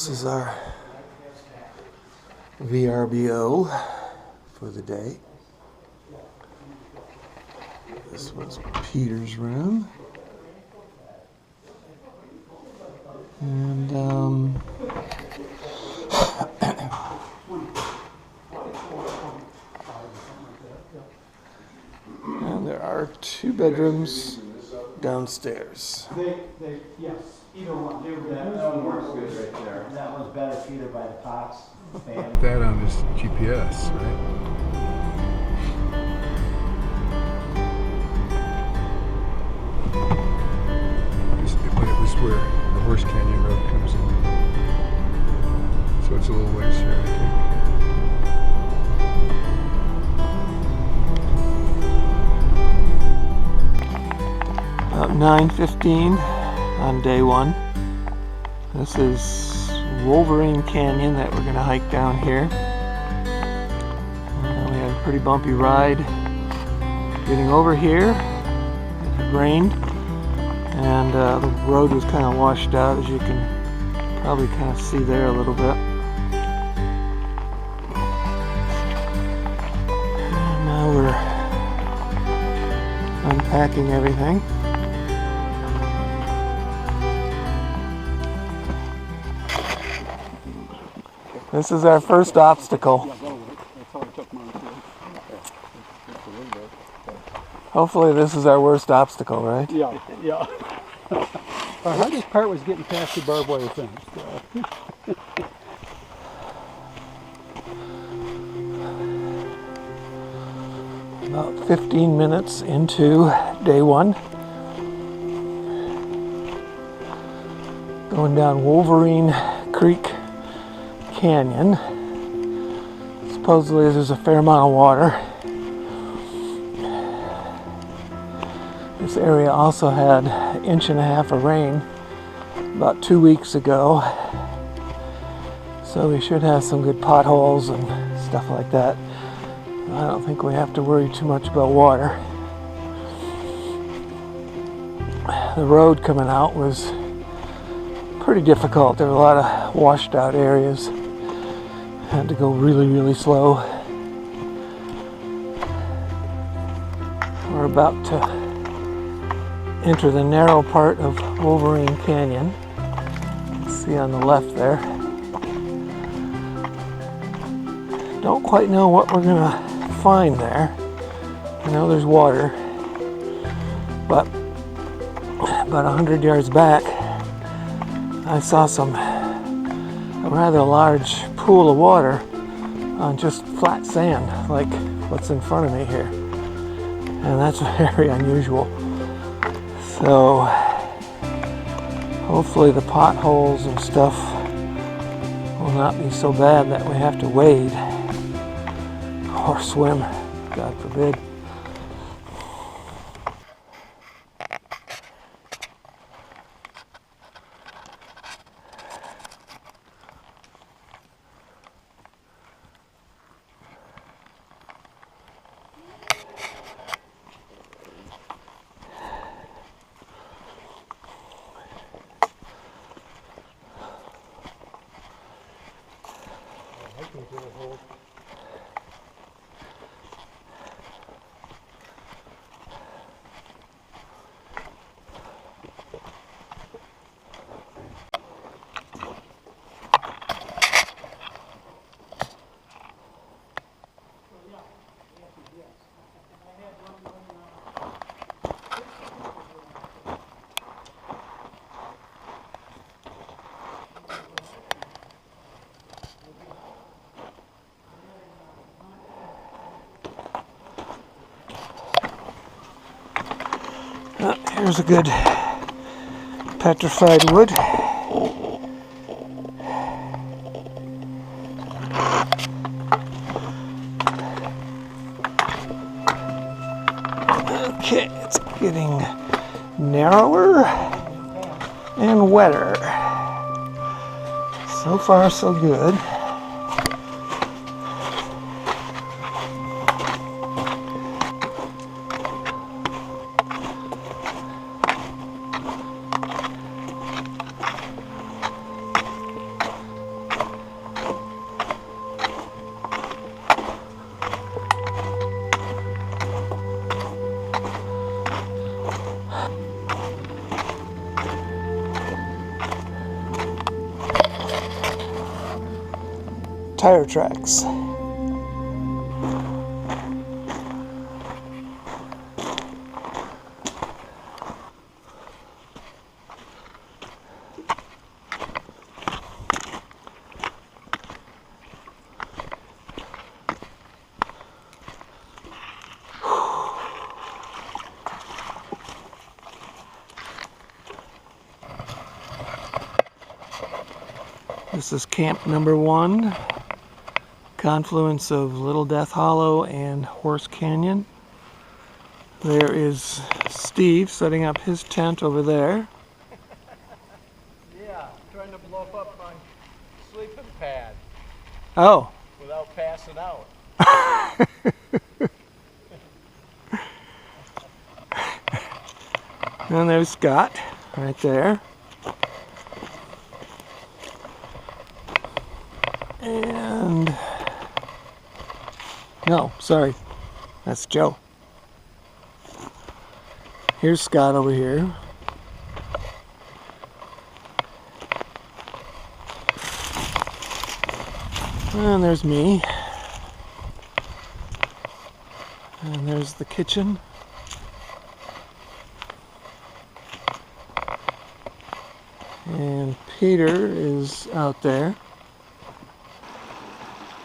This is our VRBO for the day. This was Peter's room. And and there are 2 bedrooms downstairs. Yes, either one. That one works good right there. That one's better feeder by the pots. That on his GPS, right? But it was where the Horse Canyon Road comes in. So it's a little ways here, I think. About 9:15 on day 1. This is Wolverine Canyon that we're going to hike down here. We had a pretty bumpy ride getting over here. It had rained and the road was kind of washed out, as you can probably kind of see there a little bit. And now we're unpacking everything. This is our first obstacle. Hopefully this is our worst obstacle, right? Yeah. Our hardest part was getting past the barbed wire fence. About 15 minutes into day 1. Going down Wolverine Creek Canyon. Supposedly there's a fair amount of water. This area also had 1.5 inches of rain about 2 weeks ago. So we should have some good potholes and stuff like that. I don't think we have to worry too much about water. The road coming out was pretty difficult. There were a lot of washed out areas. Had to go really, really slow. We're about to enter the narrow part of Wolverine Canyon. You can see on the left there. Don't quite know what we're gonna find there. I know there's water, but about 100 yards back I saw a rather large pool of water on just flat sand, like what's in front of me here, and that's very unusual. So hopefully the potholes and stuff will not be so bad that we have to wade or swim, God forbid. Here's a good petrified wood. Okay, it's getting narrower and wetter. So far, so good. tire tracks. This is camp number 1, confluence of Little Death Hollow and Horse Canyon. There is Steve setting up his tent over there. Yeah, trying to blow up my sleeping pad Oh. without passing out. And there's Scott right there. And no, sorry, that's Joe. Here's Scott over here. And there's me. And there's the kitchen. And Peter is out there.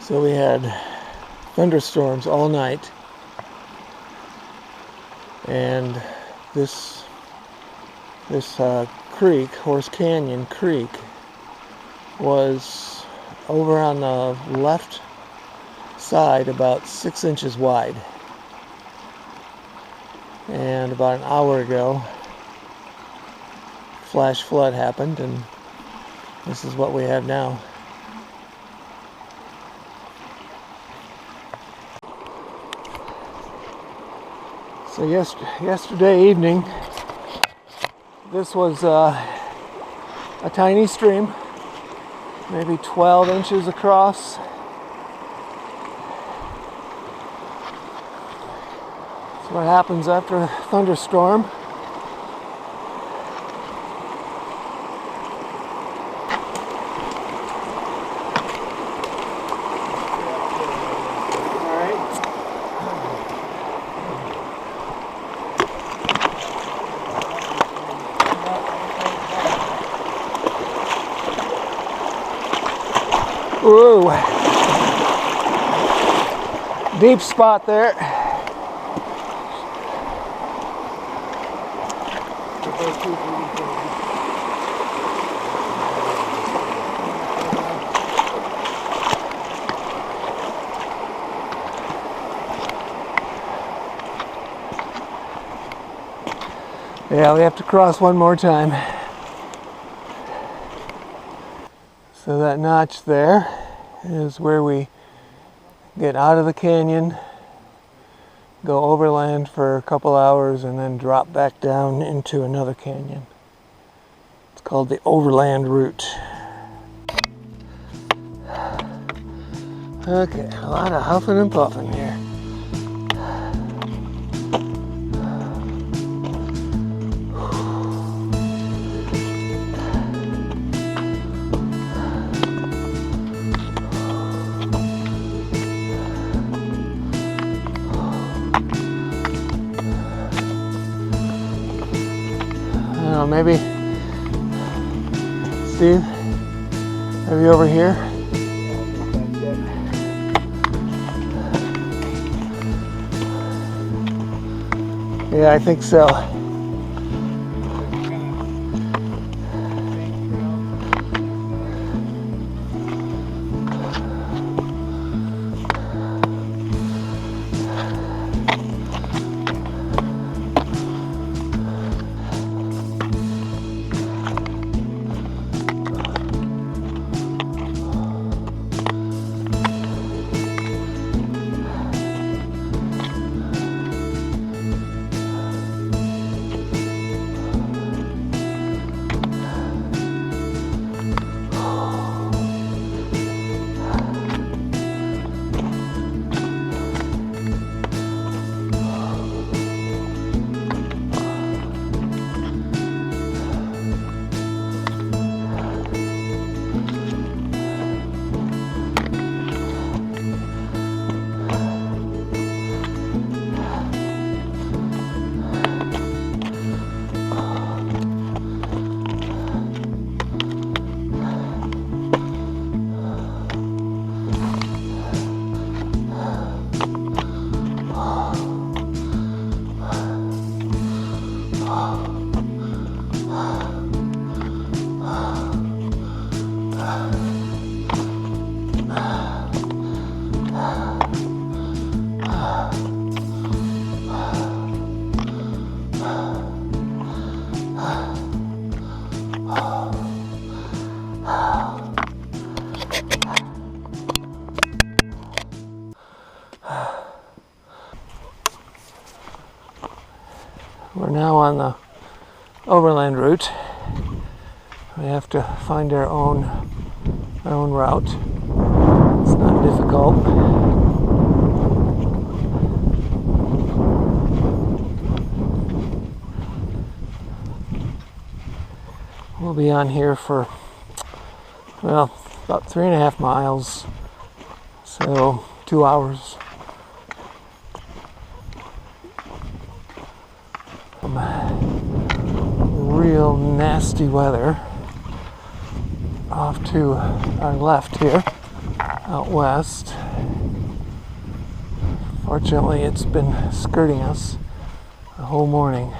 So we had thunderstorms all night. And this creek, Horse Canyon Creek, was over on the left side about 6 inches wide. And about an hour ago, flash flood happened, and this is what we have now. So yesterday evening, this was a tiny stream, maybe 12 inches across. That's what happens after a thunderstorm. Ooh, deep spot there. Yeah, we have to cross one more time. So that notch there is where we get out of the canyon, go overland for a couple hours, and then drop back down into another canyon. It's called the Overland Route. Okay, a lot of huffing and puffing here. Maybe Steve, maybe over here. Yeah, I think so. We're now on the Overland Route. We have to find our own route. It's not difficult. We'll be on here for, well, about 3.5 miles, so 2 hours. Real nasty weather off to our left here, out west. Fortunately, it's been skirting us the whole morning.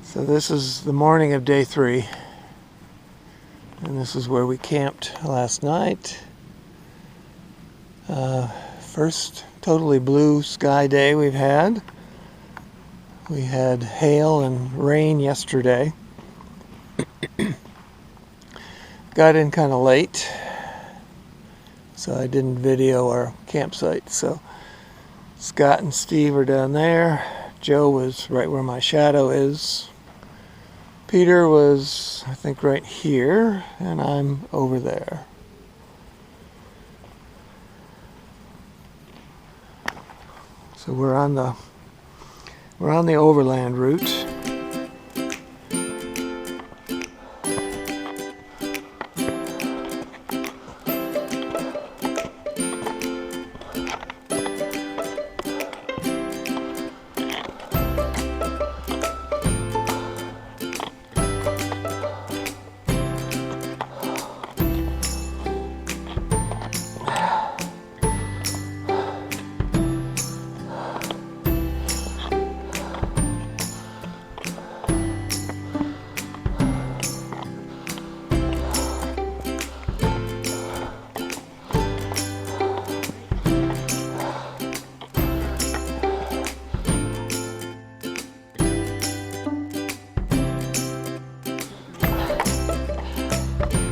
So this is the morning of day 3, and this is where we camped last night. First totally blue sky day we've had. We had hail and rain yesterday. Got in kind of late, so I didn't video our campsite. So Scott and Steve are down there. Joe was right where my shadow is. Peter was, I think, right here, and I'm over there. So we're on the Overland Route.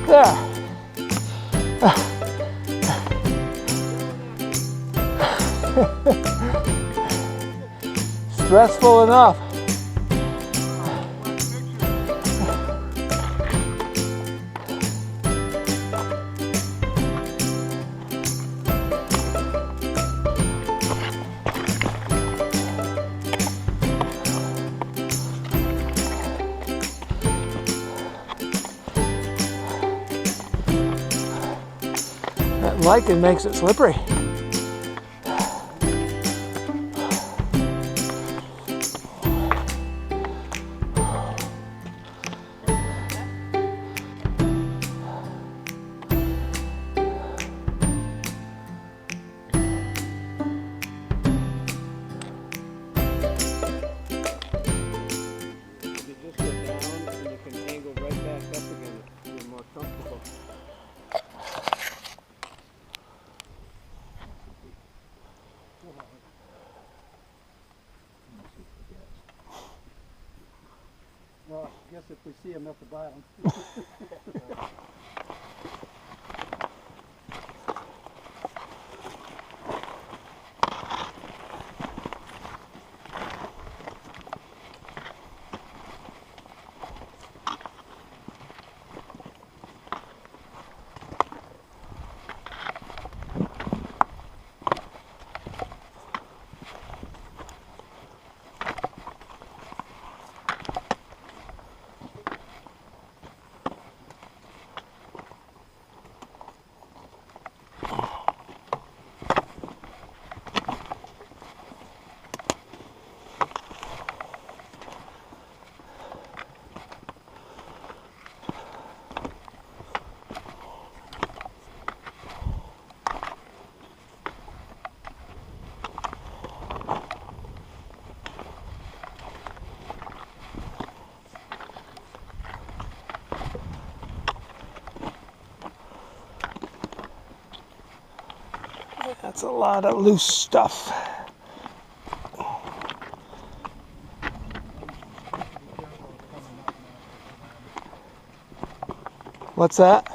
There. Stressful enough. That lichen makes it slippery. Well, I guess if we see him at the bottom. That's a lot of loose stuff. What's that?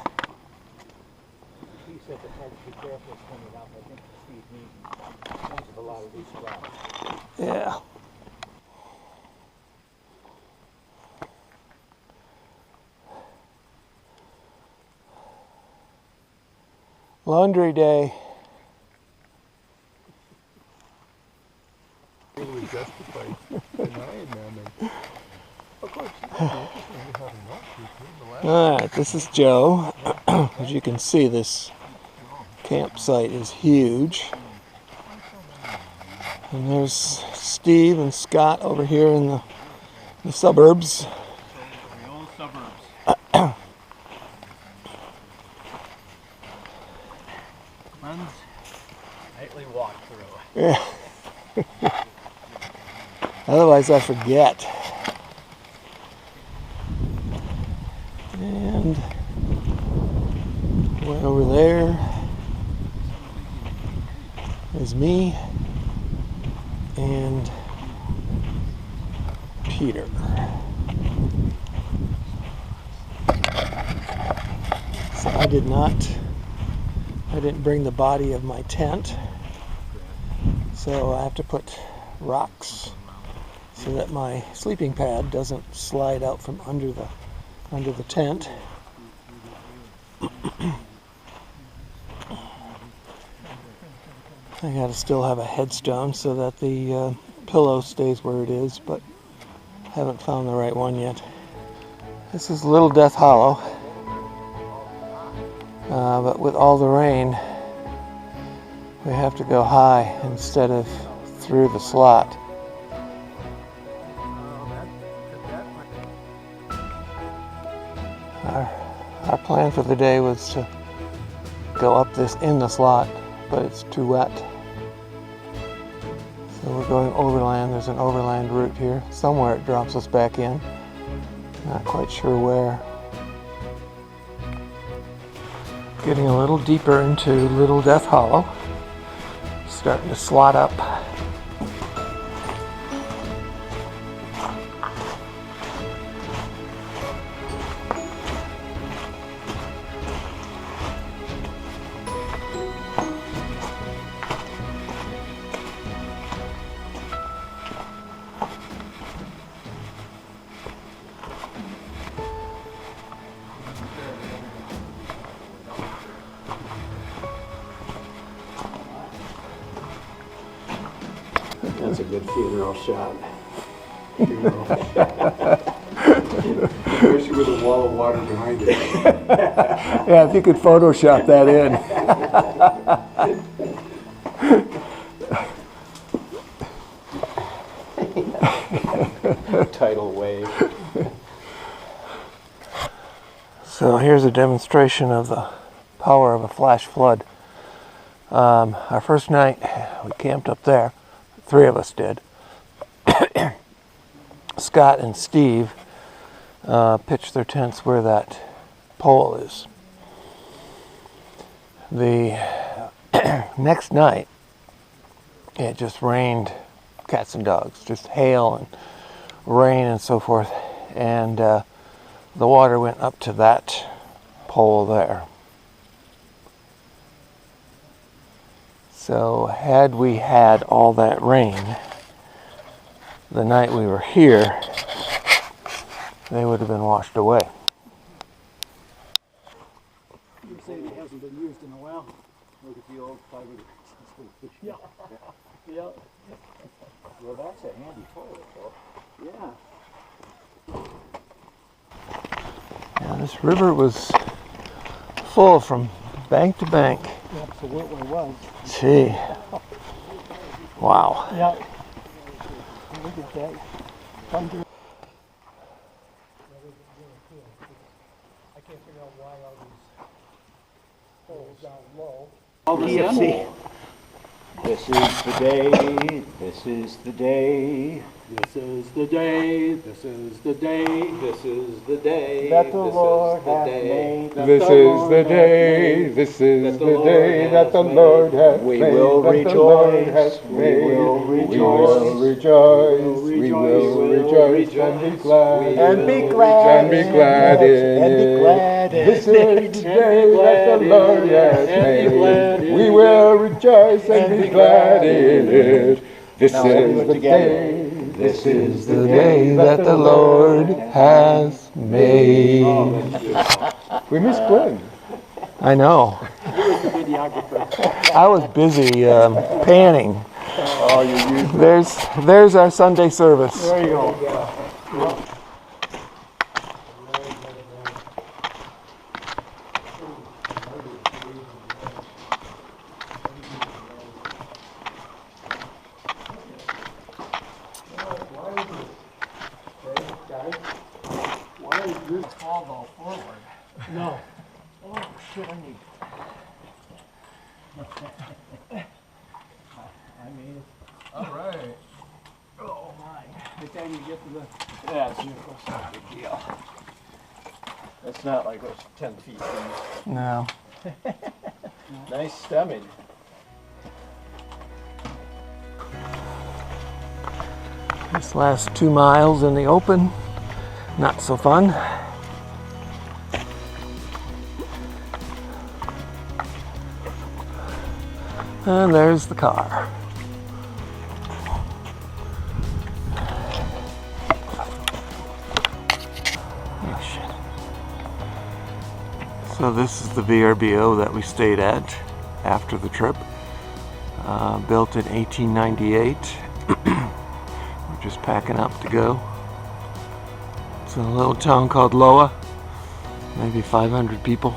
He said the head to be careful coming up. I think Steve needs a lot of these rocks. Yeah. Laundry day. Really justify denying them. Of course, it's interesting to have them not to, too. Alright, this is Joe. As you can see, this campsite is huge. And there's Steve and Scott over here in the suburbs. The old suburbs. One's nightly walk through. Yeah. Otherwise I forget. And way over there is me and Peter. So I didn't bring the body of my tent, so I have to put rocks so that my sleeping pad doesn't slide out from under the tent. I gotta still have a headstone so that the pillow stays where it is, but haven't found the right one yet. This is Little Death Hollow, but with all the rain, we have to go high instead of through the slot. Our plan for the day was to go up this in the slot, but it's too wet. So we're going overland. There's an overland route here. Somewhere it drops us back in. Not quite sure where. Getting a little deeper into Little Death Hollow. Starting to slot up. That's a good funeral shot. Especially with a wall of water behind it. Yeah, if you could Photoshop that in. Tidal wave. So here's a demonstration of the power of a flash flood. Our first night, we camped up there. 3 of us did. Scott and Steve pitched their tents where that pole is. The next night, it just rained cats and dogs, just hail and rain and so forth, and the water went up to that pole there. So had we had all that rain the night we were here, they would have been washed away. You say it hasn't been used in a while. Look at the old fiber. Yeah. Yeah. Well, that's a handy toilet, though. Yeah. Yeah, this river was full from bank to bank. Absolutely was. Gee. Wow. Yeah. Look at that. Thunder. I can't figure out why all these poles down low. This is the day, this is the day, This is the day, this is the day, this is the day that the Lord hath made. made. This is the day, this is the day that the Lord hath made. We will that the Lord rejoice, hath we made. will We will rejoice, we will rejoice and be glad. and be glad And be glad in and be it. glad in This it. is the day that the Lord hath made. We will rejoice and be glad in it. This Now, let's do is it the together. day. This is the day that the Lord has made. We miss Glenn. I know. I was busy panning. Oh, you used There's our Sunday service. There you go. No. Oh shit! I need. All right. Oh my! By the time you get to the. Yeah, it's not a big deal. It's not like it's 10 feet deep. No. Nice stemming. This last 2 miles in the open, not so fun. And there's the car. Oh shit. So this is the VRBO that we stayed at after the trip. Built in 1898. We're just packing up to go. It's a little town called Loa. Maybe 500 people.